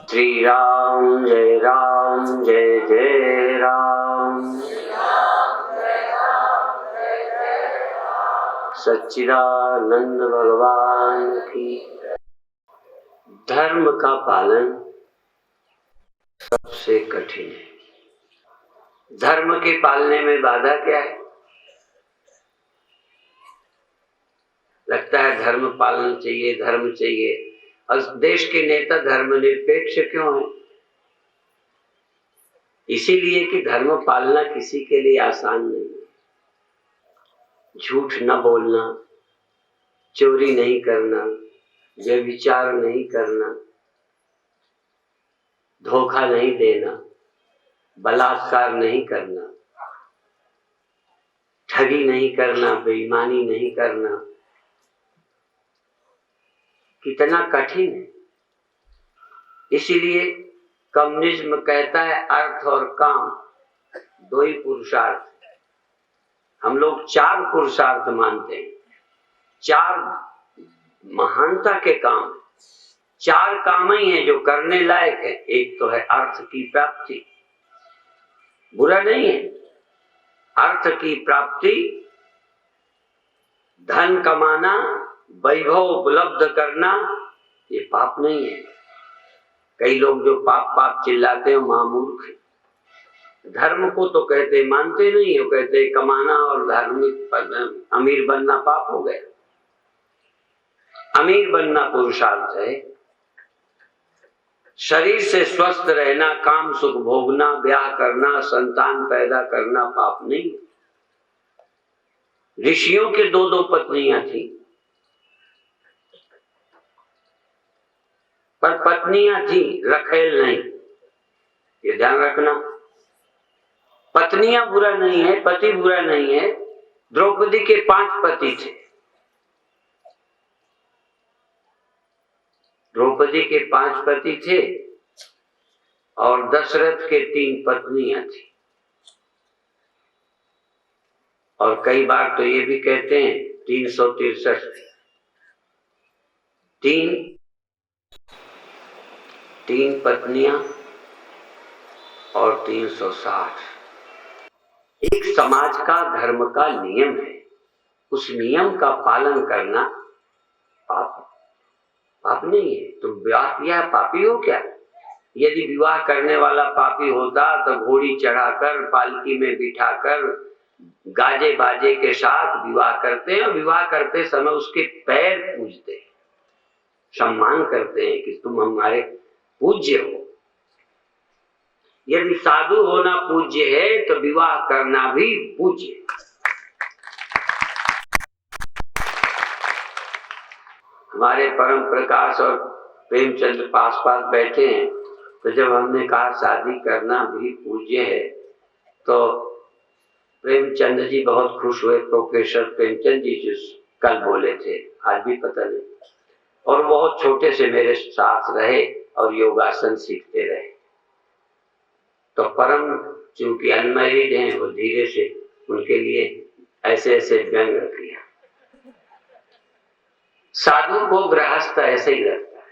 श्री राम जय जय राम। सच्चिदानंद भगवान की। धर्म का पालन सबसे कठिन है। धर्म के पालने में बाधा क्या है? लगता है धर्म पालन चाहिए, धर्म चाहिए। और देश के नेता धर्मनिरपेक्ष क्यों हैं? इसीलिए कि धर्म पालना किसी के लिए आसान नहीं है। झूठ न बोलना, चोरी नहीं करना, व्यभिचार नहीं करना, धोखा नहीं देना, बलात्कार नहीं करना, ठगी नहीं करना, बेईमानी नहीं करना, कितना कठिन है। इसीलिए कम्युनिज्म कहता है अर्थ और काम दो ही पुरुषार्थ। हम लोग चार पुरुषार्थ मानते हैं, चार महानता के काम। चार काम ही हैं जो करने लायक है। एक तो है अर्थ की प्राप्ति, बुरा नहीं है। अर्थ की प्राप्ति, धन कमाना, वैभव उपलब्ध करना, ये पाप नहीं है। कई लोग जो पाप पाप चिल्लाते हैं महामूर्ख। धर्म को तो कहते मानते नहीं, वो कहते कमाना और धार्मिक अमीर बनना पाप हो गया। अमीर बनना पुरुषार्थ है। शरीर से स्वस्थ रहना, काम सुख भोगना, ब्याह करना, संतान पैदा करना पाप नहीं। ऋषियों के दो दो पत्नियां थी, पर पत्नियां थी, रखेल नहीं। ये ध्यान रखना। पत्नियां बुरा नहीं है, पति बुरा नहीं है। द्रौपदी के 5 पति थे। द्रौपदी के 5 पति थे और दशरथ के 3 पत्नियां थी। और कई बार तो ये भी कहते हैं 363 तीन पत्नियां और 360। एक समाज का धर्म का नियम है, उस नियम का पालन करना पाप नहीं है। तुम विवाह किया, पापी हो क्या? यदि विवाह करने वाला पापी होता तो घोड़ी चढ़ाकर, पालकी में बिठाकर, गाजे बाजे के साथ विवाह करते हैं। विवाह करते समय उसके पैर पूजते हैं, सम्मान करते हैं कि तुम हमारे पूज्य हो। यदि साधु होना पूज्य है तो विवाह करना भी पूज्य। हमारे परम प्रकाश और प्रेमचंद पास पास बैठे हैं, तो जब हमने कहा शादी करना भी पूज्य है तो प्रेमचंद जी बहुत खुश हुए। प्रोफेसर प्रेमचंद जी जो कल बोले थे, आज भी पता नहीं, और बहुत छोटे से मेरे साथ रहे और योगासन सीखते रहे। तो परम चूंकि अनमैरिड हैं, वो धीरे से उनके लिए ऐसे ऐसे व्यंग रख लिया। साधु को गृहस्थ ऐसे ही लगता है,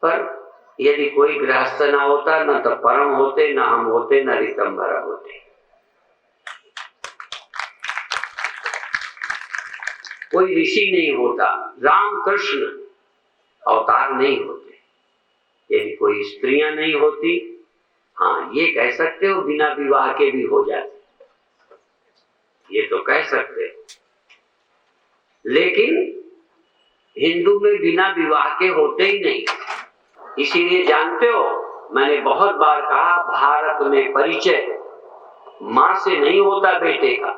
पर यदि कोई गृहस्थ ना होता ना तो परम होते, ना हम होते, ना ऋतंभरा होते। कोई ऋषि नहीं होता, राम कृष्ण अवतार नहीं होते। यदि कोई स्त्रियां नहीं होती, हाँ ये कह सकते हो बिना विवाह के भी हो जाते, ये तो कह सकते हो। लेकिन हिंदू में बिना विवाह के होते ही नहीं। इसीलिए जानते हो, मैंने बहुत बार कहा, भारत में परिचय मां से नहीं होता बेटे का,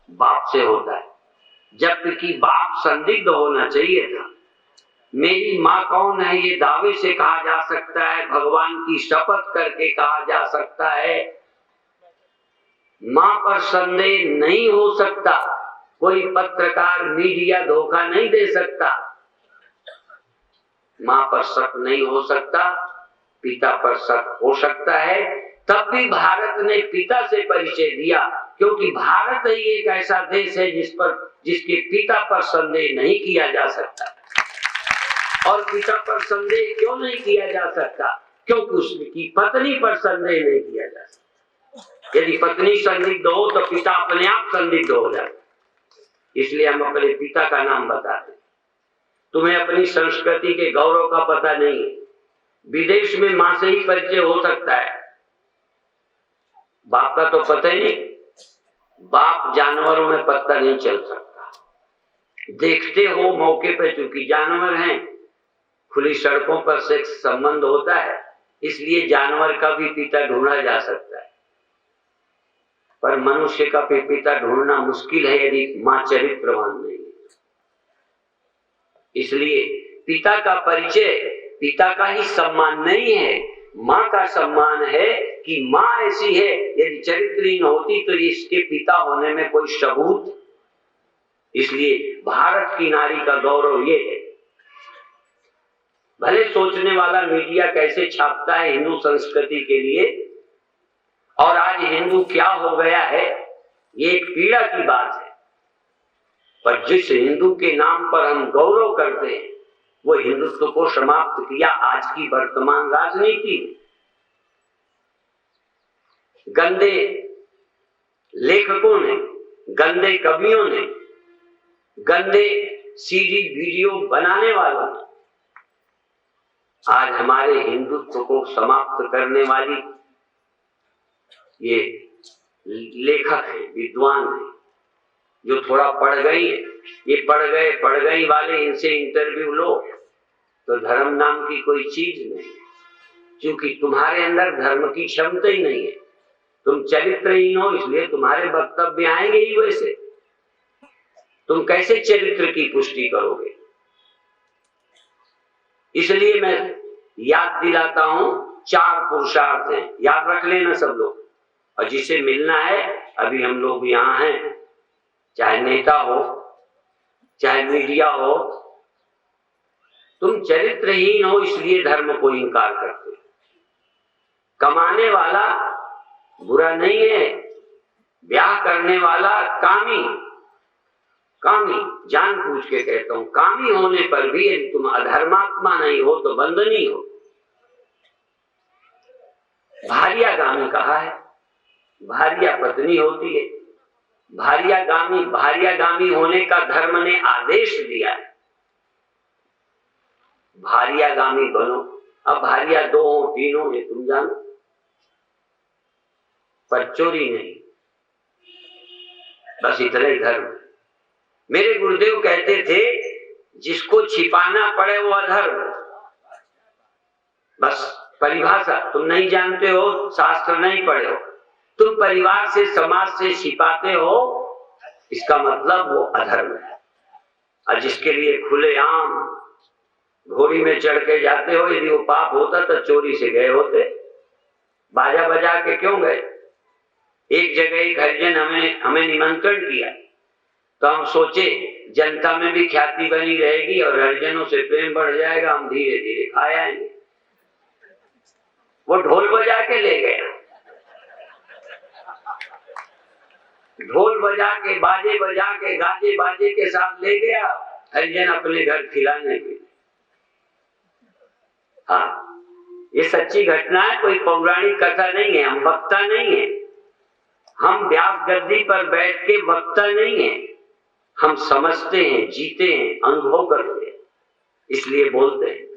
बाप से होता है। जबकि बाप संदिग्ध होना चाहिए था। मेरी माँ कौन है ये दावे से कहा जा सकता है, भगवान की शपथ करके कहा जा सकता है। माँ पर संदेह नहीं हो सकता, कोई पत्रकार मीडिया धोखा नहीं दे सकता। माँ पर शक नहीं हो सकता, पिता पर शक हो सकता है। तब भी भारत ने पिता से परिचय दिया, क्योंकि भारत ही एक ऐसा देश है जिसके पिता पर संदेह नहीं किया जा सकता। और पिता पर संदेह क्यों नहीं किया जा सकता? क्योंकि उसकी पत्नी पर संदेह नहीं किया जा सकता। यदि पत्नी संदिग्ध हो तो पिता अपने आप संदिग्ध हो जाता। इसलिए हम अपने पिता का नाम बताते। तुम्हें अपनी संस्कृति के गौरव का पता नहीं है। विदेश में मां से ही परिचय हो सकता है, बाप का तो पता ही नहीं। बाप जानवरों में पता नहीं चल सकता। देखते हो मौके पर, चूंकि जानवर हैं, खुली सड़कों पर सेक्स संबंध होता है, इसलिए जानवर का भी पिता ढूंढा जा सकता है। पर मनुष्य का पिता ढूंढना मुश्किल है यदि मां चरित्रवान नहीं है। इसलिए पिता का परिचय पिता का ही सम्मान नहीं है, मां का सम्मान है कि मां ऐसी है। यदि चरित्रहीन होती तो इसके पिता होने में कोई सबूत। इसलिए भारत की नारी का गौरव ये है। भले सोचने वाला मीडिया कैसे छापता है हिंदू संस्कृति के लिए, और आज हिंदू क्या हो गया है, ये एक पीड़ा की बात है। पर जिस हिंदू के नाम पर हम गौरव करते हैं, वो हिंदुत्व को समाप्त किया आज की वर्तमान राजनीति। गंदे लेखकों ने, गंदे कवियों ने, गंदे सीडी वीडियो बनाने वालों ने आज हमारे हिंदुत्व को समाप्त करने वाली ये लेखक है, विद्वान है, जो थोड़ा पढ़ गई है। ये पढ़ गई वाले, इनसे इंटरव्यू लो तो धर्म नाम की कोई चीज नहीं, क्योंकि तुम्हारे अंदर धर्म की क्षमता ही नहीं है। तुम चरित्रहीन हो, इसलिए तुम्हारे वक्तव्य आएंगे ही वैसे। तुम कैसे चरित्र की पुष्टि करोगे? इसलिए मैं याद दिलाता हूं, 4 पुरुषार्थ हैं, याद रख लेना सब लोग। और जिसे मिलना है, अभी हम लोग यहाँ हैं, चाहे नेता हो चाहे मीडिया हो, तुम चरित्रहीन हो इसलिए धर्म को इनकार करते हो। कमाने वाला बुरा नहीं है, ब्याह करने वाला कामी जानबूझ के कहता हूं, कामी होने पर भी यदि तुम अधर्मात्मा नहीं हो तो बंधनी हो। भार्यागामी कहा है, भार्या पत्नी होती है। भार्यागामी होने का धर्म ने आदेश दिया है, भार्यागामी बनो। अब भार्या 2 हो 3 हो ये तुम जानो, पर चोरी नहीं। बस इतना ही धर्म। मेरे गुरुदेव कहते थे, जिसको छिपाना पड़े वो अधर्म। बस परिभाषा तुम नहीं जानते हो, शास्त्र नहीं पढ़े हो, तुम परिवार से समाज से छिपाते हो, इसका मतलब वो अधर्म है। और जिसके लिए खुलेआम घोड़ी में चढ़ के जाते हो, यदि वो पाप होता तो चोरी से गए होते। बाजा बजा के क्यों गए? एक जगह एक हरिजन हमें निमंत्रण किया, तो हम सोचे जनता में भी ख्याति बनी रहेगी और हरिजनों से प्रेम बढ़ जाएगा, हम धीरे धीरे खा आएंगे। वो ढोल बजा के ले गया, ढोल बजा के, बाजे बजा के, गाजे बाजे के साथ ले गया हरिजन अपने घर खिलाने के लिए। हाँ, ये सच्ची घटना है, कोई पौराणिक कथा नहीं है। हम वक्ता नहीं है, हम व्यास गद्दी पर बैठ के वक्ता नहीं है। हम समझते हैं, जीते हैं, अनुभव करते हैं, इसलिए बोलते हैं।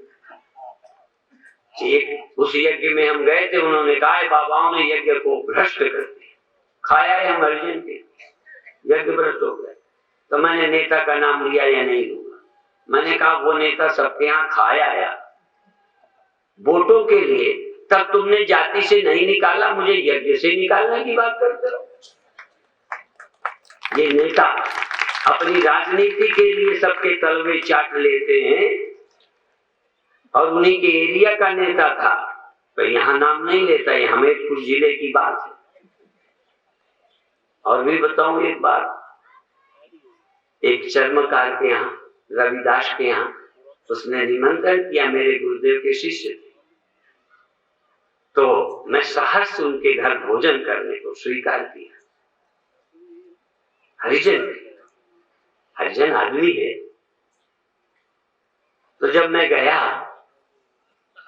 एक उस यज्ञ में हम गए थे, उन्होंने कहा बाबाओं ने यज्ञ को भ्रष्ट कर दिया, खाया है हम अर्जुन के, यज्ञ भ्रष्ट हो गए। तो मैंने नेता का नाम लिया या नहीं लूंगा। मैंने कहा वो नेता सबके यहाँ खाया आया वोटों के लिए, तब तुमने जाति से नहीं निकाला, मुझे यज्ञ से निकालने की बात करते हो। ये नेता अपनी राजनीति के लिए सबके तलवे चाट लेते हैं, और उन्हीं के एरिया का नेता था, तो यहाँ नाम नहीं लेता, ये हमीरपुर जिले की बात है। और भी बताऊं एक बात, एक चर्मकार के यहाँ, रविदास के यहाँ, उसने निमंत्रण किया, मेरे गुरुदेव के शिष्य थे, तो मैं सहर्ष उनके घर भोजन करने को स्वीकार किया। हरिजन आदमी है, तो जब मैं गया,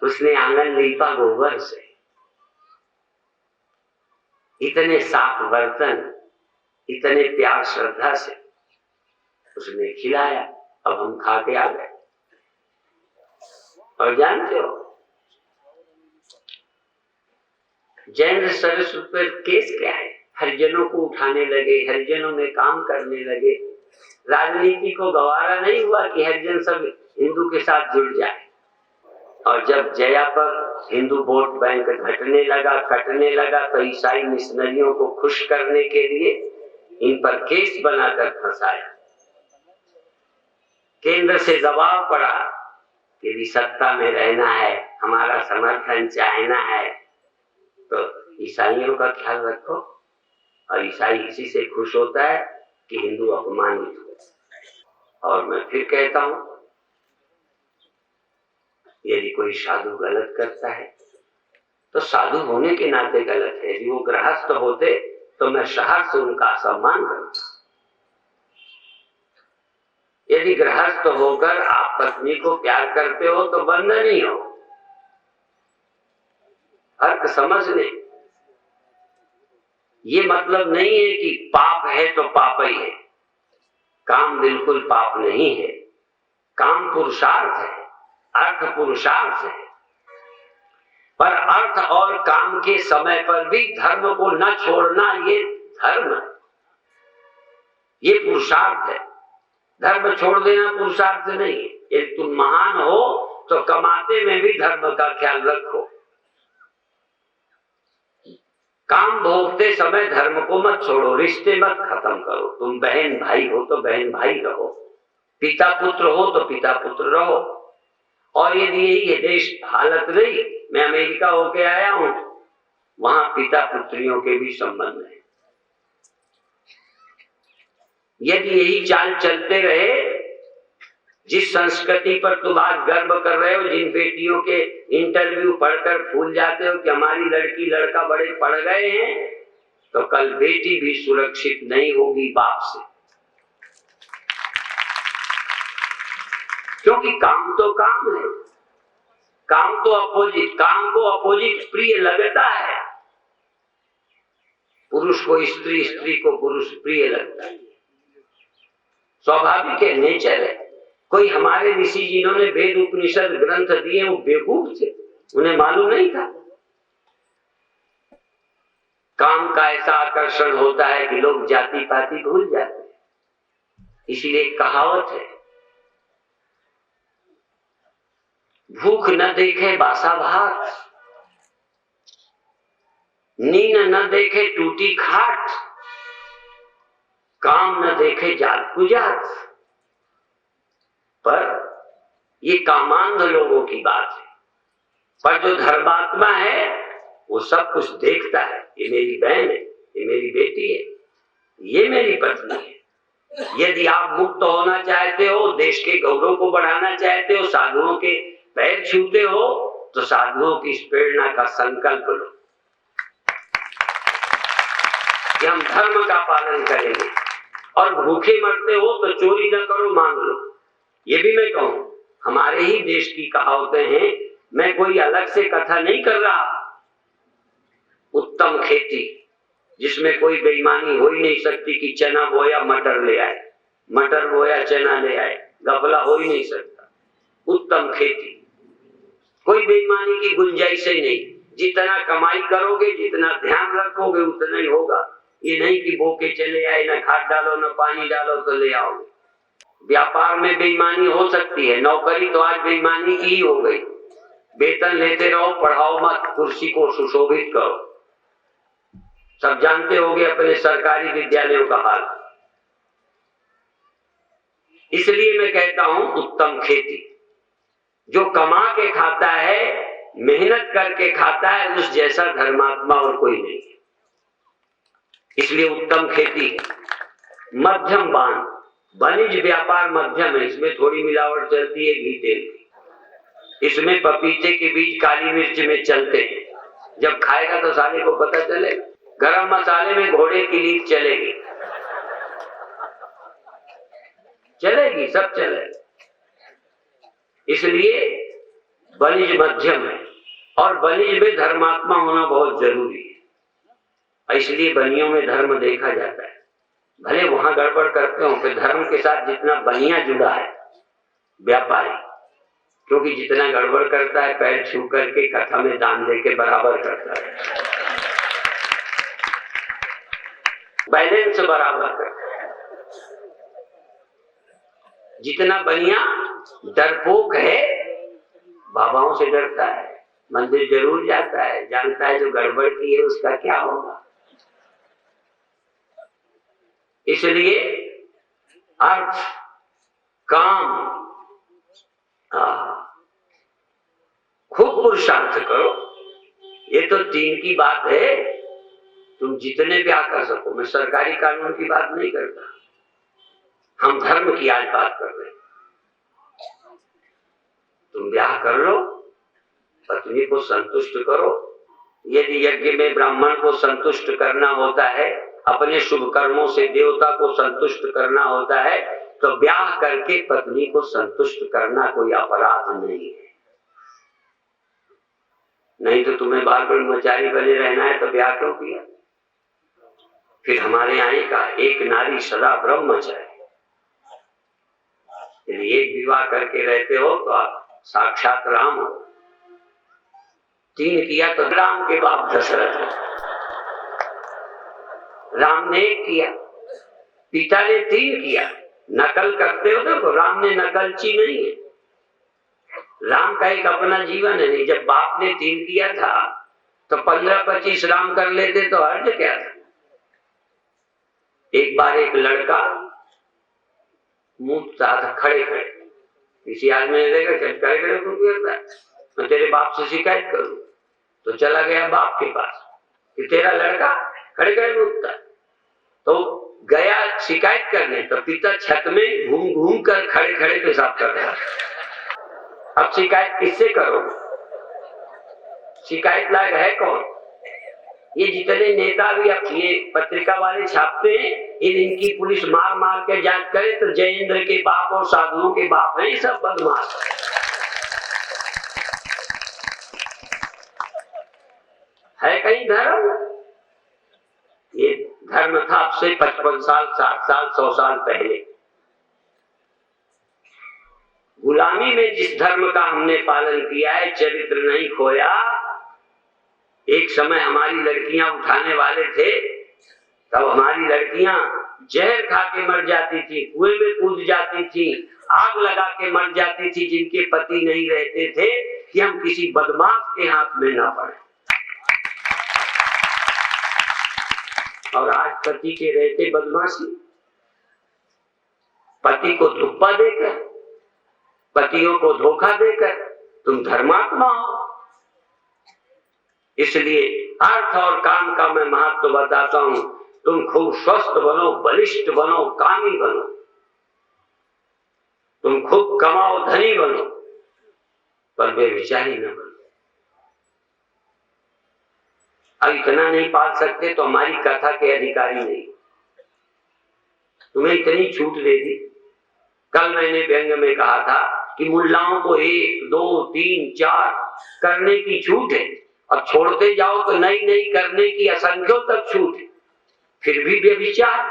उसने आंगन लीपा गोबर से, इतने साफ बर्तन, इतने प्यार श्रद्धा से उसने खिलाया। अब हम खा के आ गए। और जानते हो, जैन सरस्वती पर केस क्या है? हरिजनों को उठाने लगे, हरिजनों में काम करने लगे। राजनीति को गवारा नहीं हुआ कि हरिजन सब हिंदू के साथ जुड़ जाए। और जब जया पर हिंदू वोट बैंक घटने लगा, कटने लगा, तो ईसाई मिशनरियों को खुश करने के लिए इन पर केस बनाकर फंसाया। केंद्र से दबाव पड़ा कि यदि सत्ता में रहना है, हमारा समर्थन चाहना है, तो ईसाइयों का ख्याल रखो। और ईसाई इसी से खुश होता है कि हिंदू अपमानित हो। और मैं फिर कहता हूं, यदि कोई साधु गलत करता है तो साधु होने के नाते गलत है। यदि वो गृहस्थ होते तो मैं शहर से उनका सम्मान करता। यदि गृहस्थ होकर आप पत्नी को प्यार करते हो तो बंधन ही हो। फर्क समझ ले। ये मतलब नहीं है कि पाप है तो पाप ही है। काम बिल्कुल पाप नहीं है। काम पुरुषार्थ है, अर्थ पुरुषार्थ है। पर अर्थ और काम के समय पर भी धर्म को न छोड़ना, ये धर्म है, ये पुरुषार्थ है। धर्म छोड़ देना पुरुषार्थ नहीं है। यदि तुम महान हो तो कमाते में भी धर्म का ख्याल रखो। काम भोगते समय धर्म को मत छोड़ो, रिश्ते मत खत्म करो। तुम बहन भाई हो तो बहन भाई रहो, पिता पुत्र हो तो पिता पुत्र रहो। और यदि यही है देश हालत रही, मैं अमेरिका होके आया हूं, वहां पिता पुत्रियों के भी संबंध है। यदि यही चाल चलते रहे, जिस संस्कृति पर तुम आज गर्व कर रहे हो, जिन बेटियों के इंटरव्यू पढ़कर भूल जाते हो कि हमारी लड़की लड़का बड़े पढ़ गए हैं, तो कल बेटी भी सुरक्षित नहीं होगी बाप से। क्योंकि काम तो काम है, काम तो अपोजिट, काम को अपोजिट प्रिय लगता है। पुरुष को स्त्री, स्त्री को पुरुष प्रिय लगता है, स्वाभाविक है, नेचर है। कोई हमारे ऋषि जिन्होंने वेद उपनिषद ग्रंथ दिए वो बेवकूफ थे, उन्हें मालूम नहीं था। काम का ऐसा आकर्षण होता है कि लोग जाति पाति भूल जाते हैं। इसलिए कहावत है, भूख न देखे बासा भात, नींद न देखे टूटी खाट, काम न देखे जात कुजात। पर ये कामांध लोगों की बात है। पर जो धर्मात्मा है वो सब कुछ देखता है। ये मेरी बहन है, ये मेरी बेटी है, ये मेरी पत्नी है। यदि आप मुक्त होना चाहते हो, देश के गौरव को बढ़ाना चाहते हो, साधुओं के पैर छूते हो, तो साधुओं की इस प्रेरणा का संकल्प लो कि हम धर्म का पालन करेंगे। और भूखे मरते हो तो चोरी न करो, मांग लो। ये भी मैं कहूं, हमारे ही देश की कहावतें हैं, मैं कोई अलग से कथा नहीं कर रहा। उत्तम खेती जिसमें कोई बेईमानी हो ही नहीं सकती कि चना बोया मटर ले आए, मटर बोया चना ले आए, गफला हो ही नहीं सकता। उत्तम खेती, कोई बेईमानी की गुंजाइश ही नहीं। जितना कमाई करोगे, जितना ध्यान रखोगे, उतना ही होगा। ये नहीं कि बो के चले आए, ना खाद डालो ना पानी डालो तो ले आओगे। व्यापार में बेईमानी हो सकती है, नौकरी तो आज बेईमानी की ही हो गई। वेतन लेते रहो, पढ़ाओ मत, कुर्सी को सुशोभित करो। सब जानते होंगे अपने सरकारी विद्यालयों का हाल। इसलिए मैं कहता हूं, उत्तम खेती, जो कमा के खाता है, मेहनत करके खाता है, उस जैसा धर्मात्मा और कोई नहीं है। इसलिए उत्तम खेती, मध्यम बान, वाणिज्य व्यापार मध्यम है। इसमें थोड़ी मिलावट चलती है घी तेल की, इसमें पपीते के बीज काली मिर्च में चलते हैं। जब खाएगा तो साले को पता चलेगा। गरम मसाले में घोड़े की लीद चलेगी, चलेगी, सब चलेगा। इसलिए बनिज मध्यम है और बनिज में धर्मात्मा होना बहुत जरूरी है। इसलिए बनियों में धर्म देखा जाता है, भले वहां गड़बड़ करते हो कि धर्म के साथ जितना बनिया जुड़ा है व्यापारी, क्योंकि जितना गड़बड़ करता है पैर छू करके कथा में दान दे के बराबर करता है, बैलेंस बराबर करता है। जितना बनिया डरपोक है बाबाओं से डरता है, मंदिर जरूर जाता है, जानता है जो गड़बड़ की है उसका क्या होगा। इसलिए अर्थ काम खूब पुरुषार्थ करो। ये तो 3 की बात है, तुम जितने ब्याह कर सको। मैं सरकारी कानून की बात नहीं करता, हम धर्म की आज बात कर रहे हैं। तुम ब्याह कर लो, पत्नी को संतुष्ट करो। यदि यज्ञ में ब्राह्मण को संतुष्ट करना होता है, अपने शुभ कर्मों से देवता को संतुष्ट करना होता है, तो ब्याह करके पत्नी को संतुष्ट करना कोई अपराध नहीं है। नहीं तो तुम्हें बाल ब्रह्मचारी बने रहना है तो ब्याह क्यों किया। फिर हमारे यहाँ का एक नारी सदा ब्रह्मचारी। यदि एक विवाह करके रहते हो तो आप साक्षात राम हो। 3 किया तो राम के बाप दशरथ, राम ने 1 किया, पिता ने 3 किया। नकल करते हो देखो, राम ने नकलची नहीं है। राम का एक अपना जीवन है। नहीं, जब बाप ने 3 किया था तो 15-25 राम कर लेते तो हर्ज क्या था। एक बार एक लड़का मूर्ता था खड़े खड़े, किसी आदमी ने देखा चल खड़े खड़े क्यों करता है, मैं तेरे बाप से शिकायत करूं। तो चला गया बाप के पास कि तेरा लड़का खड़े खड़े मूर्ता। तो गया शिकायत करने, तो पिता छत में घूम घूम कर खड़े खड़े पेशाब कर रहा। अब शिकायत किससे करो, शिकायत लायक है कौन। ये जितने नेता भी अब ये पत्रिका वाले छापते हैं, इनकी पुलिस मार मार के जांच करे तो जयेंद्र के बाप और साधुओं के बाप हैं, सब बदमाश है। कहीं धर्म, ये धर्म था अब से 55 साल 60 साल 100 साल पहले। गुलामी में जिस धर्म का हमने पालन किया है, चरित्र नहीं खोया। एक समय हमारी लड़कियां उठाने वाले थे, तब हमारी लड़कियां जहर खा के मर जाती थी, कुएं में कूद जाती थी, आग लगा के मर जाती थी, जिनके पति नहीं रहते थे कि हम किसी बदमाश के हाथ में ना पड़े। और आज पति के रहते बदमाशी, पति को धुप्पा देकर, पतियों को धोखा देकर तुम धर्मात्मा हो। इसलिए अर्थ और काम का मैं महत्व बताता हूं। तुम खूब स्वस्थ बनो, बलिष्ठ बनो, कामी बनो, तुम खूब कमाओ, धनी बनो, पर बेविचारी न बनो। अब इतना नहीं पाल सकते तो हमारी कथा के अधिकारी नहीं। तुम्हें इतनी छूट दे दी। कल मैंने व्यंग में कहा था कि मुल्लाओं को 1 2 3 4 करने की छूट है, अब छोड़ते जाओ तो नई नई करने की असंख्यों तक छूट है। फिर भी व्यभिचार,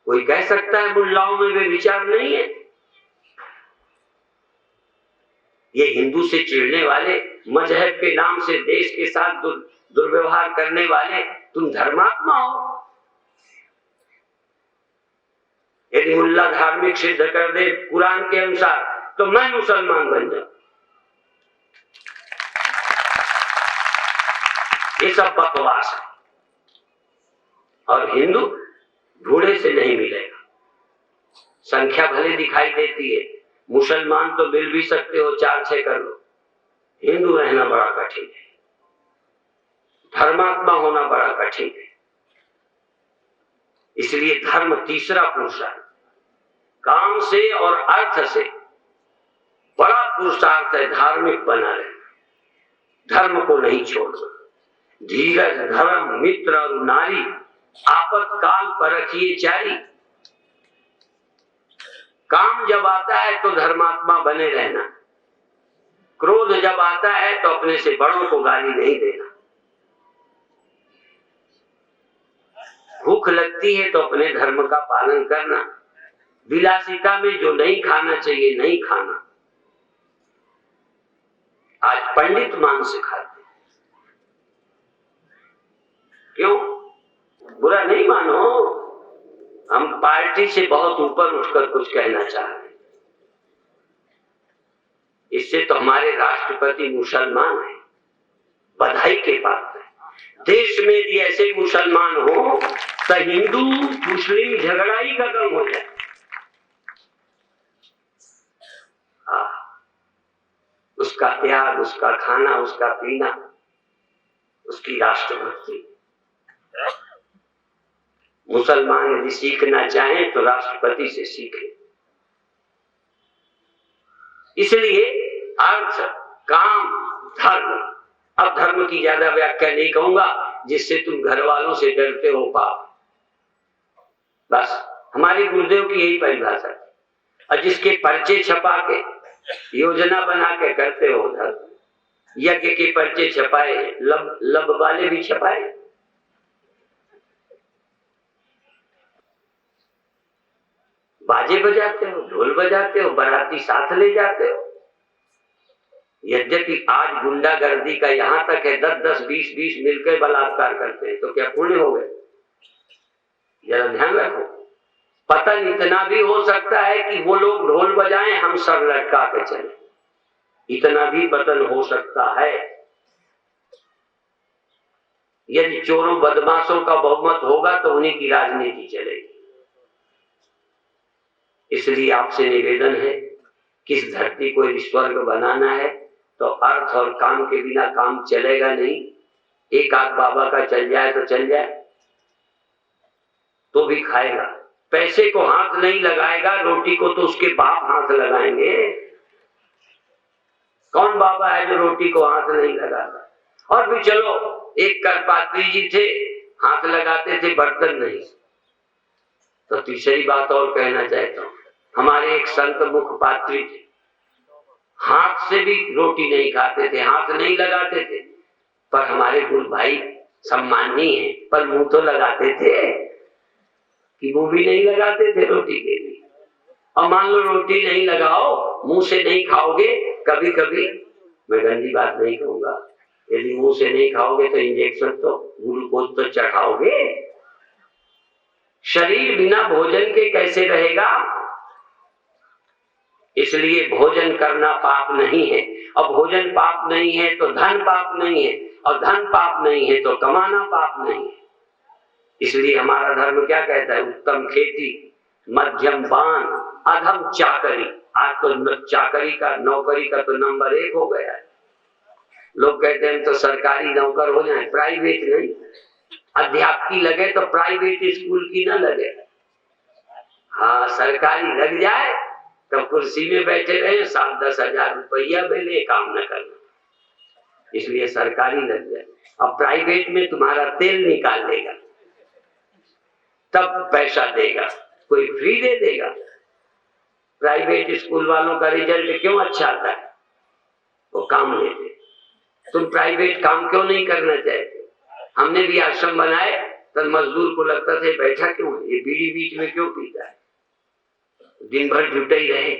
कोई कह सकता है मुल्लाओं में व्यभिचार नहीं है। ये हिंदू से चिढ़ने वाले, मजहब के नाम से देश के साथ दुर्व्यवहार करने वाले, तुम धर्मात्मा हो। यदि मुल्ला धार्मिक सिद्ध कर दे कुरान के अनुसार तो मैं मुसलमान बन जाऊं। ये सब बकवास है। और हिंदू बूढ़े से नहीं मिलेगा। संख्या भले दिखाई देती है, मुसलमान तो मिल भी सकते हो, 4-6 कर लो। हिंदू रहना बड़ा कठिन है, धर्मात्मा होना बड़ा कठिन है। इसलिए धर्म तीसरा पुरुषार्थ, काम से और अर्थ से बड़ा पुरुषार्थ है धार्मिक बना रहना, धर्म को नहीं छोड़ना। धीरज धर्म मित्र और नारी, आपत्काल परखिए चारी। काम जब आता है तो धर्मात्मा बने रहना, क्रोध जब आता है तो अपने से बड़ों को गाली नहीं देना, भूख लगती है तो अपने धर्म का पालन करना, विलासिता में जो नहीं खाना चाहिए नहीं खाना। आज पंडित मांस खाते, क्यों? बुरा नहीं मानो, हम पार्टी से बहुत ऊपर उठकर कुछ कहना चाह रहे हैं। इससे तो हमारे राष्ट्रपति मुसलमान हैं, बधाई के बात है। देश में यदि ऐसे मुसलमान हो तो हिंदू मुस्लिम झगड़ा ही खत्म हो जाए। उसका त्याग, उसका खाना, उसका पीना, उसकी राष्ट्रभक्ति। मुसलमान यदि सीखना चाहें तो राष्ट्रपति से सीखें। इसलिए अर्थ, काम, धर्म, अब धर्म की ज्यादा व्याख्या नहीं कहूंगा जिससे तुम घर वालों से डरते हो पाप। बस हमारे गुरुदेव की यही परिभाषा है। और जिसके पर्चे छपा के योजना बना के करते हो धर्म, यज्ञ के पर्चे छपाए, लब वाले भी छपाए। बाजे बजाते हो, ढोल बजाते हो, बाराती साथ ले जाते हो। यद्यपि आज गुंडागर्दी का यहां तक है 10-10, 20-20 मिलकर बलात्कार करते हैं, तो क्या पुण्य हो गए? जरा ध्यान रखो। पतन इतना भी हो सकता है कि वो लोग ढोल बजाएं, हम सर लटका के चले, इतना भी पतन हो सकता है। यदि चोरों बदमाशों का बहुमत होगा तो उन्हीं की राजनीति चलेगी। इसलिए आपसे निवेदन है कि इस धरती को यदि स्वर्ग बनाना है तो अर्थ और काम के बिना काम चलेगा नहीं। एक आध बाबा का चल जाए तो चल जाए, तो भी खाएगा। पैसे को हाथ नहीं लगाएगा, रोटी को तो उसके बाप हाथ लगाएंगे। कौन बाबा है जो रोटी को हाथ नहीं लगाता? और भी चलो, एक करपात्री जी थे, हाथ लगाते थे, बर्तन नहीं। तो तीसरी बात और कहना चाहता हूं, हमारे एक संत मुख पात्री थे, हाथ से भी रोटी नहीं खाते थे, हाथ नहीं लगाते थे, पर हमारे गुरु भाई सम्माननीय है, पर मुंह तो लगाते थे कि मुंह भी नहीं लगाते थे रोटी के लिए। और मान लो रोटी नहीं लगाओ, मुंह से नहीं खाओगे, कभी कभी, मैं गंदी बात नहीं कहूंगा, यदि मुंह से नहीं खाओगे तो इंजेक्शन तो, ग्लूकोज तो चढ़ाओगे। शरीर बिना भोजन के कैसे रहेगा? इसलिए भोजन करना पाप नहीं है, और भोजन पाप नहीं है तो धन पाप नहीं है, और धन पाप नहीं है तो कमाना पाप नहीं है। इसलिए हमारा धर्म क्या कहता है? उत्तम खेती, मध्यम बान, अधम चाकरी। आज तो चाकरी का, नौकरी का तो नंबर 1 हो गया है। लोग कहते हैं तो सरकारी नौकर हो जाए, प्राइवेट नहीं। अध्यापकी लगे तो प्राइवेट स्कूल की ना लगे। हाँ, सरकारी लग जाए तो कुर्सी में बैठे रहे, 7-10 हजार रुपया मिले, काम न करना। इसलिए सरकारी लग जाए। अब प्राइवेट में तुम्हारा तेल निकाल लेगा, तब पैसा देगा, कोई फ्री दे देगा? प्राइवेट स्कूल वालों का रिजल्ट क्यों अच्छा आता है? वो काम लेते। तुम प्राइवेट काम क्यों नहीं करना चाहते? हमने भी आश्रम बनाए तो मजदूर को लगता था बैठा क्यों है, ये बीड़ी बीच में क्यों पीता है, दिन भर जुटे ही रहे।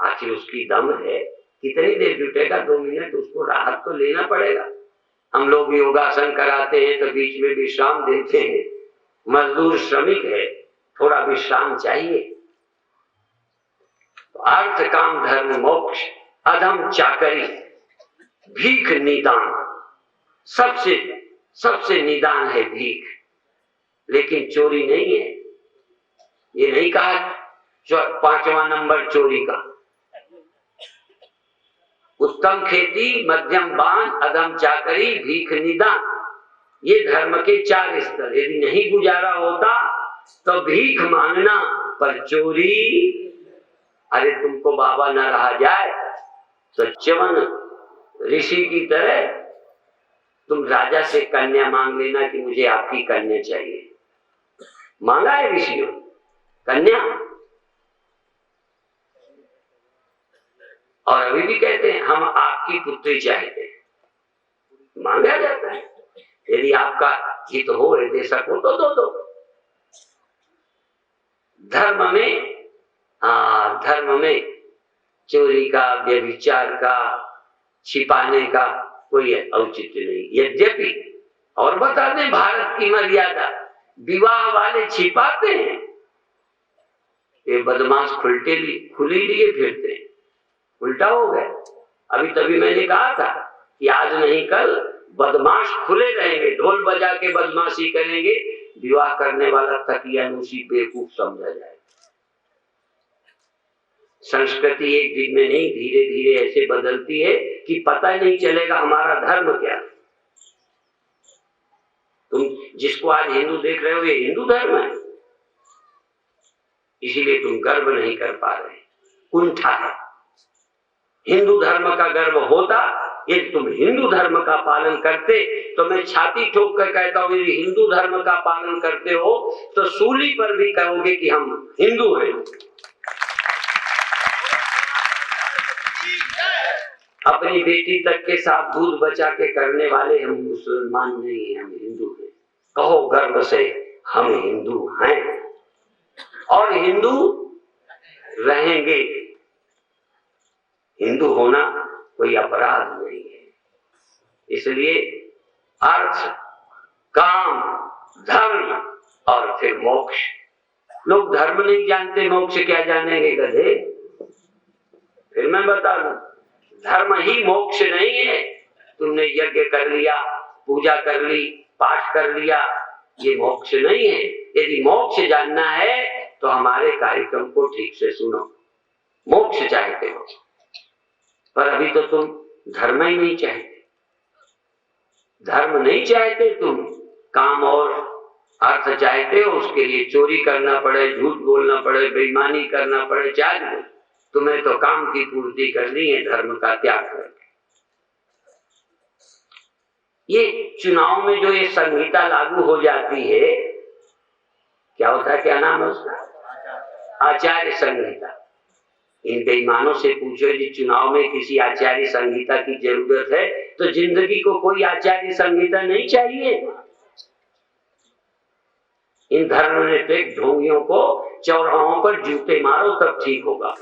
आखिर उसकी दम है, कितनी देर जुटेगा? 2 मिनट, उसको राहत तो लेना पड़ेगा। हम लोग योगासन कराते हैं तो बीच में विश्राम देते हैं। मजदूर श्रमिक है, थोड़ा विश्राम चाहिए। तो अर्थ काम धर्म मोक्ष, अधम चाकरी, भीख निदान, सबसे निदान है भीख। लेकिन चोरी नहीं है। ये नहीं कहा 5वां नंबर चोरी का। उत्तम खेती, मध्यम बान, अधम चाकरी, भीख निदान, ये धर्म के 4 स्तर। यदि नहीं गुजारा होता तो भीख मांगना, पर चोरी। अरे तुमको बाबा न रहा जाए तो च्यवन ऋषि की तरह तुम राजा से कन्या मांग लेना कि मुझे आपकी कन्या चाहिए। मांगा है ऋषियों कन्या, और अभी भी कहते हैं हम आपकी पुत्री चाहते हैं, मांगा जाता है। यदि आपका हित हो, हृदय सक हो तो दो। धर्म में चोरी का, व्यभिचार का, छिपाने का कोई औचित्य नहीं। यद्यपि और बता दें, भारत की मर्यादा, विवाह वाले छिपाते हैं, ये बदमाश खुली लिए फिरते हैं। उल्टा हो गया। अभी तभी मैंने कहा था कि आज नहीं कल बदमाश खुले रहेंगे, ढोल बजा के बदमाशी करेंगे, विवाह करने वाला तकियानुशी बेवकूफ समझा जाए। संस्कृति एक दिन में नहीं, धीरे धीरे ऐसे बदलती है कि पता नहीं चलेगा हमारा धर्म क्या है। तुम जिसको आज हिंदू देख रहे हो, ये हिंदू धर्म है, इसीलिए तुम गर्व नहीं कर पा रहे, कुंठा है। हिंदू धर्म का गर्व होता, यदि तुम हिंदू धर्म का पालन करते, तो मैं छाती ठोक कर कहता हूं, यदि हिंदू धर्म का पालन करते हो तो सूली पर भी कहोगे कि हम हिंदू हैं। अपनी बेटी तक के साथ दूध बचा के करने वाले हम मुसलमान नहीं हैं, हम हिंदू हैं। कहो गर्व से हम हिंदू हैं और हिंदू रहेंगे। हिंदू होना कोई अपराध नहीं है। इसलिए अर्थ, काम, धर्म और फिर मोक्ष। लोग धर्म नहीं जानते, मोक्ष क्या जानेंगे गधे। फिर मैं बता दूं, धर्म ही मोक्ष नहीं है। तुमने यज्ञ कर लिया, पूजा कर ली, पाठ कर लिया, ये मोक्ष नहीं है। यदि मोक्ष जानना है तो हमारे कार्यक्रम को ठीक से सुनो। मोक्ष चाहते हो, पर अभी तो तुम धर्म ही नहीं चाहते। धर्म नहीं चाहते तुम, काम और अर्थ चाहते हो। उसके लिए चोरी करना पड़े, झूठ बोलना पड़े, बेईमानी करना पड़े, चाहे तुम्हें तो काम की पूर्ति करनी है, धर्म का त्याग करके। ये चुनाव में जो ये संहिता लागू हो जाती है, क्या होता है, क्या नाम है उसका, आचार्य संहिता। इन बेईमानों से पूछो यदि चुनाव में किसी आचार्य संहिता की जरूरत है तो जिंदगी को कोई आचार्य संहिता नहीं चाहिए। इन धर्मनिरपेक्ष ढोंगियों को चौराहों पर जूते मारो तब ठीक होगा।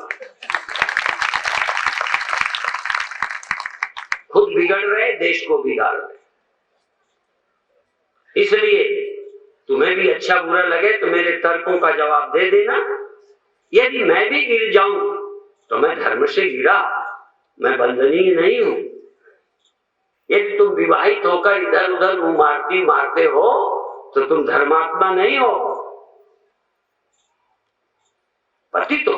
खुद बिगड़ रहे, देश को बिगाड़ रहे। इसलिए तुम्हें भी अच्छा बुरा लगे तो मेरे तर्कों का जवाब दे देना। यदि मैं भी गिर जाऊं तो मैं धर्म से गिरा, मैं बंधनीय नहीं हूं। यदि तुम विवाहित होकर इधर उधर मारते हो तो तुम धर्मात्मा नहीं हो, पतित हो।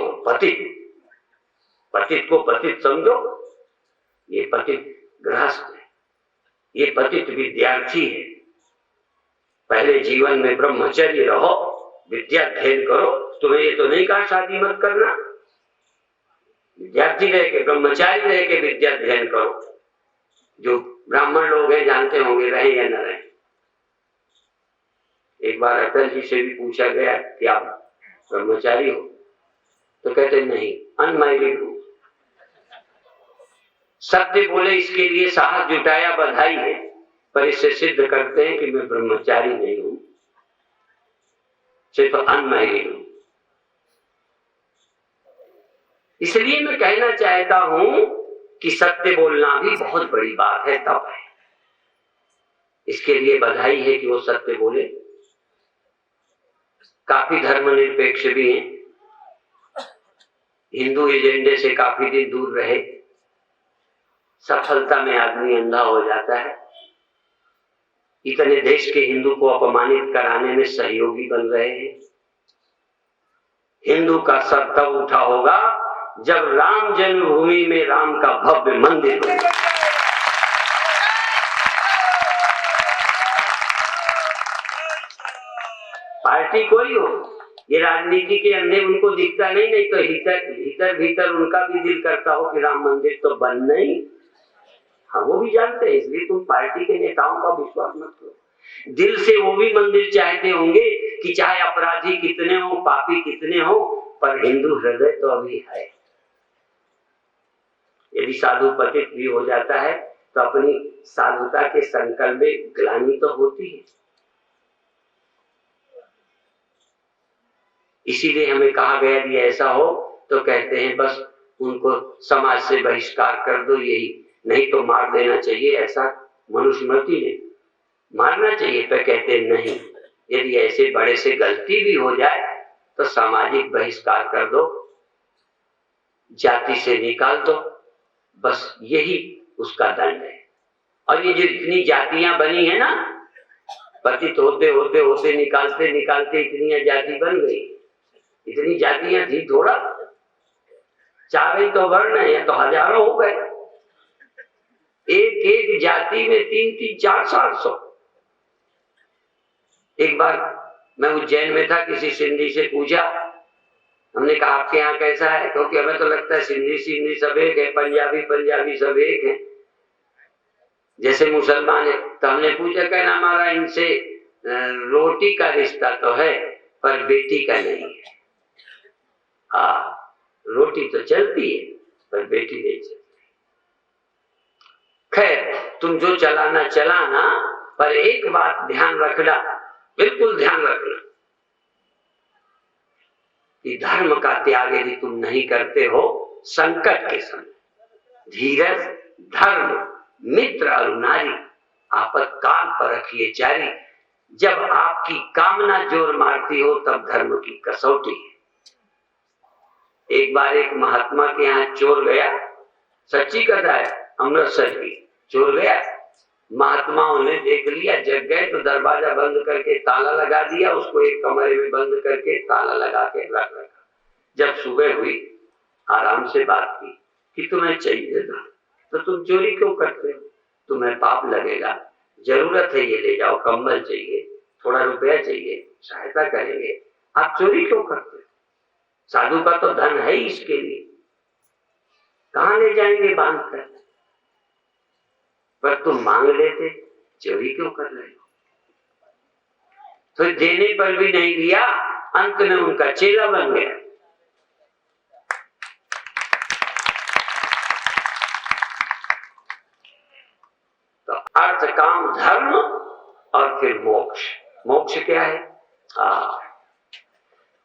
पतित को पतित समझो। ये पतित गृहस्थ है, ये पतित विद्यार्थी है। पहले जीवन में ब्रह्मचर्य रहो, विद्या अध्ययन करो। तुम्हें ये तो नहीं कहा शादी मत करना। विद्यार्थी रह के, ब्रह्मचारी रह के विद्या अध्ययन करो। जो ब्राह्मण लोग हैं जानते होंगे, रहे या न रहे। एक बार अटल जी से भी पूछा गया कि आप ब्रह्मचारी हो, तो कहते नहीं, अनमैरिड हूं। सत्य बोले इसके लिए साहस जुटाया, बधाई है, पर इससे सिद्ध करते हैं कि मैं ब्रह्मचारी नहीं हूं, सिर्फ अनमैरिड हूं। इसलिए मैं कहना चाहता हूं कि सत्य बोलना भी बहुत बड़ी बात है, तब है। इसके लिए बधाई है कि वो सत्य बोले। काफी धर्मनिरपेक्ष भी हैं, हिंदू एजेंडे से काफी दिन दूर रहे। सफलता में आदमी अंधा हो जाता है। इतने देश के हिंदू को अपमानित कराने में सहयोगी बन रहे हैं। हिंदू का सर तब उठा होगा जब राम जन्मभूमि में राम का भव्य मंदिर होगा। पार्टी कोई हो, ये राजनीति के अंधे उनको दिखता नहीं तो भीतर उनका भी दिल करता हो कि राम मंदिर तो बन नहीं। हाँ, वो भी जानते हैं। इसलिए तुम पार्टी के नेताओं का विश्वास मत करो। दिल से वो भी मंदिर चाहते होंगे कि चाहे अपराधी कितने हो, पापी कितने हो, पर हिंदू हृदय तो अभी है। यदि साधु पतित भी हो जाता है तो अपनी साधुता के संकल्प में ग्लानि तो होती है। इसीलिए हमें कहा गया कि ऐसा हो तो कहते हैं बस उनको समाज से बहिष्कार कर दो, यही, नहीं तो मार देना चाहिए। ऐसा मनुस्मृति ने मारना चाहिए, पर कहते नहीं, यदि ऐसे बड़े से गलती भी हो जाए तो सामाजिक बहिष्कार कर दो, जाति से निकाल दो, बस यही उसका दंड है। और ये जो इतनी जातियां बनी है ना, पतित होते होते होते निकालते निकालते इतनी जाति बन गई। इतनी जातियां थी थोड़ा, 4 ही तो वर्ण है, या तो हजारों हो गए। एक एक जाति में 3-3, 400-400। एक बार मैं उज्जैन में था, किसी सिंधी से पूछा, हमने कहा आपके यहाँ कैसा है, क्योंकि हमें तो लगता है सिंधी सब एक है, पंजाबी सब एक है, जैसे मुसलमान है। तो हमने पूछा, कहना हमारा इनसे रोटी का रिश्ता तो है पर बेटी का नहीं है। हाँ, रोटी तो चलती है पर बेटी नहीं चलती। खैर, तुम जो चलाना चलाना, पर एक बात ध्यान रखना, बिल्कुल ध्यान रखना कि धर्म का त्याग यदि तुम नहीं करते हो, संकट के समय धीरज, धर्म, मित्र और नारी, आपातकाल पर रखिए जारी। जब आपकी कामना जोर मारती हो तब धर्म की कसौटी है। एक बार एक महात्मा के यहाँ चोर गया, सच्ची कथा है, अमृतसर की। चोर गया, महात्माओं ने देख लिया, जग गए तो दरवाजा बंद करके ताला लगा दिया, उसको एक कमरे में बंद करके ताला लगा के रख रखा। जब सुबह हुई, आराम से बात की कि तुम्हें चाहिए था तो तुम चोरी क्यों करते हो, तुम्हें पाप लगेगा, जरूरत है ये ले जाओ, कंबल चाहिए, थोड़ा रुपया चाहिए, सहायता करेंगे, आप चोरी क्यों करते हो, साधु का तो धन है इसके लिए, कहां ले जाएंगे बांध कर, पर तुम मांग लेते, चोरी क्यों कर रहे हो। तो देने पर भी नहीं दिया, अंत में उनका चेला बन गया। तो अर्थ, काम, धर्म और फिर मोक्ष। मोक्ष क्या है?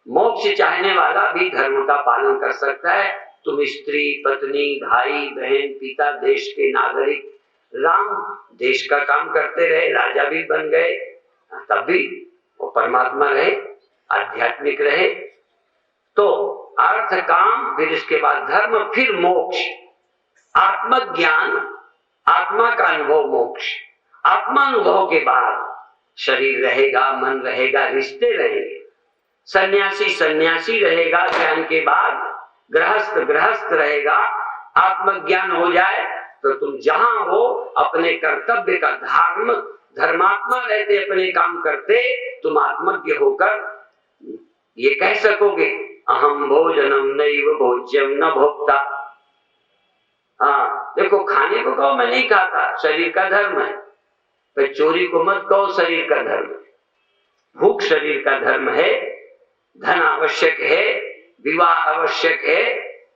मोक्ष चाहने वाला भी धर्म का पालन कर सकता है। तुम स्त्री, पत्नी, भाई, बहन, पिता, देश के नागरिक, राम देश का काम करते रहे, राजा भी बन गए, तब भी वो परमात्मा रहे, आध्यात्मिक रहे। तो अर्थ, काम, फिर इसके बाद धर्म, फिर मोक्ष, आत्मज्ञान, आत्मा का अनुभव, मोक्ष। आत्मानुभव के बाद शरीर रहेगा, मन रहेगा, रिश्ते रहेंगे, सन्यासी सन्यासी रहेगा, ज्ञान के बाद गृहस्थ गृहस्थ रहेगा। आत्मज्ञान हो जाए तो तुम जहां हो अपने कर्तव्य का धर्मात्मा रहते, अपने काम करते, तुम आत्मज्ञ होकर ये कह सकोगे, अहम भोजनम नैव भोज्यम न भोक्ता। हाँ, देखो, खाने को कहो मैं नहीं खाता, शरीर का धर्म है, पर चोरी को मत कहो, शरीर का धर्म है। भूख शरीर का धर्म है, धन आवश्यक है, विवाह आवश्यक है,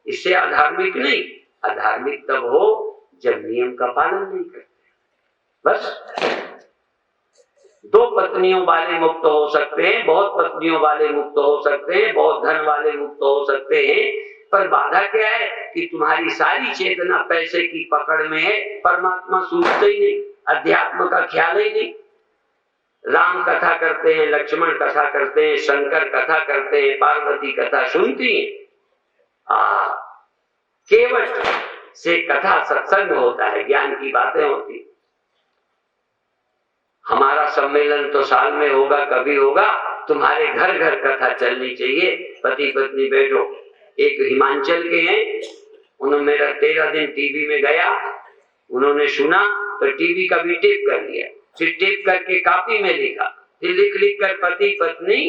इससे अधार्मिक नहीं। अधार्मिक तब हो जब नियम का पालन नहीं करते। बस 2 पत्नियों वाले मुक्त हो सकते हैं, बहुत पत्नियों वाले मुक्त हो सकते हैं, बहुत धन वाले मुक्त हो सकते हैं, पर बाधा क्या है कि तुम्हारी सारी चेतना पैसे की पकड़ में है, परमात्मा सूझते ही नहीं, अध्यात्म का ख्याल ही नहीं। राम कथा करते हैं, लक्ष्मण कथा करते हैं, शंकर कथा करते हैं, पार्वती कथा सुनती हैं, केवल से कथा सत्संग होता है, ज्ञान की बातें होती। हमारा सम्मेलन तो साल में होगा, कभी होगा, तुम्हारे घर घर कथा चलनी चाहिए। पति पत्नी बैठो। एक हिमाचल के हैं, उन्होंने मेरा 13 दिन टीवी में गया, उन्होंने सुना तो टीवी का भी टेप कर लिया, फिर टेप करके कॉपी में लिखा, फिर लिख कर पति पत्नी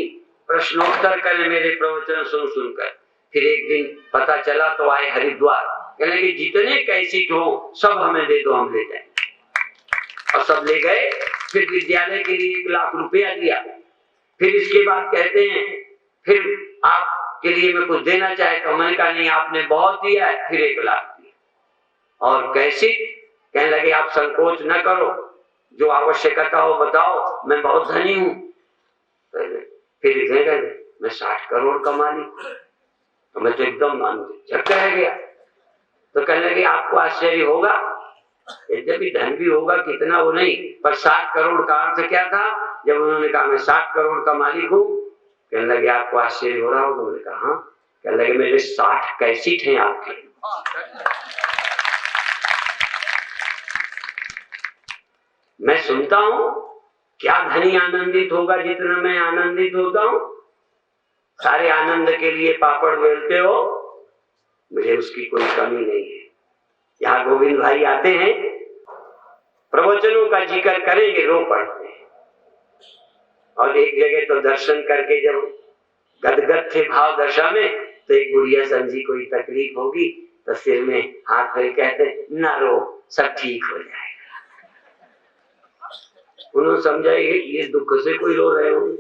प्रश्नोत्तर करे मेरे प्रवचन सुन सुनकर। फिर एक दिन पता चला तो आए हरिद्वार, कहने कि जितने कैसेट हो सब हमें दे दो, हम ले जाएंगे, और सब ले गए। फिर विद्यालय के लिए 1 लाख रुपया दिया। फिर इसके बाद कहते हैं फिर आपके लिए मैं कुछ देना चाहता हूं। मैंने कहा नहीं, आपने बहुत दिया है, फिर 1 लाख दिया। और कैसी, कहने लगे आप संकोच न करो, जो आवश्यकता हो बताओ, मैं बहुत धनी हूं। फिर लिखेगा मैं 60 करोड़ का मालिक हूं। तो मैं तो एकदम झटका रह गया। तो कहने लगे आपको आश्चर्य होगा, यद्यपि धन भी होगा कितना वो नहीं, पर 60 करोड़ का अर्थ क्या था? जब उन्होंने कहा मैं 60 करोड़ का मालिक हूं, कहने लगे आपको आश्चर्य हो रहा होगा। मैंने कहा हाँ। कहने लगे मेरे 60 कैसेट हैं आपके। मैं सुनता हूं, क्या धनी आनंदित होगा जितना मैं आनंदित होता हूं? सारे आनंद के लिए पापड़ बेलते हो, मुझे उसकी कोई कमी नहीं है। यहाँ गोविंद भाई आते हैं, प्रवचनों का जिक्र करेंगे, रो पड़ते हैं। और एक जगह तो दर्शन करके जब गदगद थे भाव दशा में, तो एक बुढ़िया समझी कोई तकलीफ होगी, तो सिर में हाथ फेर कहते ना रो, सब ठीक हो जाएगा। उन्होंने समझा ये दुख से कोई रो रहे होंगे,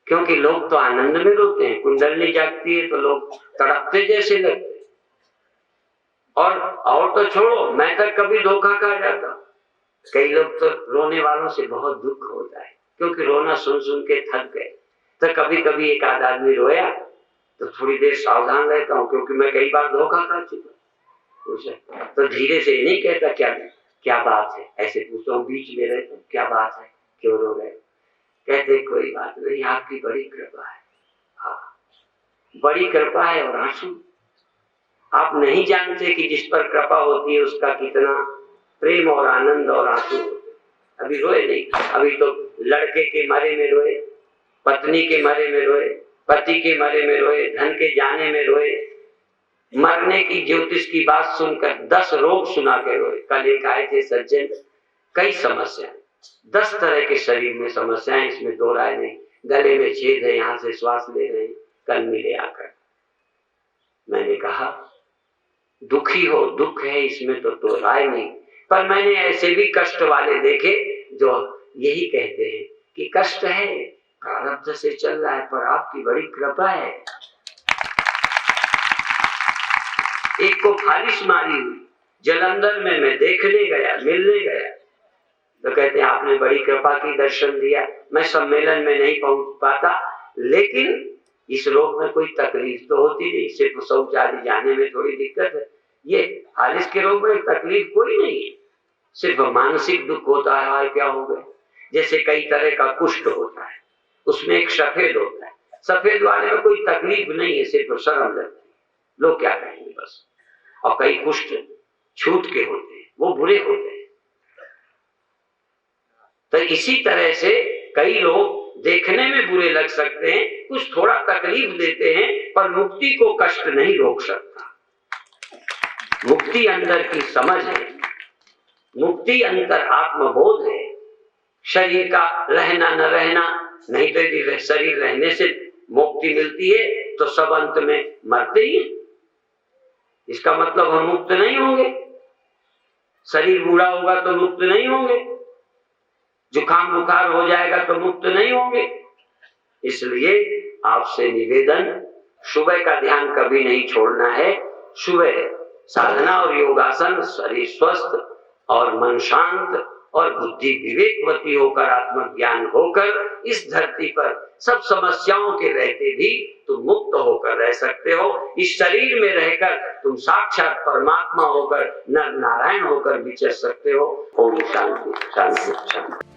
क्योंकि लोग तो आनंद में रोते हैं। कुंडली जागती है तो लोग तड़पते जैसे लगते। और तो छोड़ो, मैं तक कभी धोखा खा जाता। कई लोग तो रोने वालों से बहुत दुख होता है, क्योंकि रोना सुन सुन के थक गए। तो कभी कभी एक आध आदमी रोया तो थोड़ी देर सावधान रहता हूँ, क्योंकि मैं कई बार धोखा खा चुका। तो धीरे से नहीं कहता क्या बात है, ऐसे पूछता हूँ, बीच में रहता हूँ, क्या बात है, क्यों रो रहे? कहते कोई बात नहीं, आपकी बड़ी कृपा है। हाँ, बड़ी कृपा है और आंसू। आप नहीं जानते कि जिस पर कृपा होती है उसका कितना प्रेम और आनंद और आंसू होते। अभी रोए नहीं, अभी तो लड़के के मरे में रोए, पत्नी के मरे में रोए, पति के मरे में रोए, धन के जाने में रोए, मरने की ज्योतिष की बात सुनकर 10 रोग सुना के रोए। कल एक आए थे सज्जन, कई समस्याएं, 10 तरह के शरीर में समस्याएं, इसमें दो राय नहीं। गले में छेद है, यहाँ से श्वास ले रहे हैं, कल मिले आकर। मैंने कहा दुखी हो, दुख है, इसमें तो राय नहीं। पर मैंने ऐसे भी कष्ट वाले देखे जो यही कहते हैं कि कष्ट है, प्रारब्ध से चल रहा है, पर आपकी बड़ी कृपा है। एक को फालिश मारी हुई जलंधर में मैं देखने गया, मिलने गया, तो कहते हैं आपने बड़ी कृपा की, दर्शन दिया। मैं सम्मेलन में नहीं पहुंच पाता, लेकिन इस रोग में कोई तकलीफ तो होती नहीं, सिर्फ शौच आदि जाने में थोड़ी दिक्कत है। ये फालिश के रोग में तकलीफ कोई नहीं है, सिर्फ मानसिक दुख होता है। क्या हो गए, जैसे कई तरह का कुष्ठ होता है, उसमें एक सफेद होता है, सफेद वाले में कोई तकलीफ नहीं है, सिर्फ शर्म लगती है, लोग क्या कहेंगे बस। और कई कुष्ठ छूट के होते हैं, वो बुरे होते हैं। तो इसी तरह से कई लोग देखने में बुरे लग सकते हैं, कुछ थोड़ा तकलीफ देते हैं, पर मुक्ति को कष्ट नहीं रोक सकता। मुक्ति अंदर की समझ है, मुक्ति अंतर आत्मबोध है। शरीर का रहना न रहना नहीं, तो यदि शरीर रहने से मुक्ति मिलती है तो सब अंत में मरते ही। इसका मतलब हम मुक्त नहीं होंगे। शरीर बूढ़ा होगा तो मुक्त नहीं होंगे, जुकाम बुखार हो जाएगा तो मुक्त नहीं होंगे। इसलिए आपसे निवेदन, सुबह का ध्यान कभी नहीं छोड़ना है। सुबह साधना और योगासन, शरीर स्वस्थ और मन शांत और बुद्धि विवेकवती होकर, आत्मज्ञान होकर, इस धरती पर सब समस्याओं के रहते भी तुम मुक्त होकर रह सकते हो। इस शरीर में रहकर तुम साक्षात परमात्मा होकर, नर नारायण होकर विचर सकते हो। ओम शांति शांति शांति।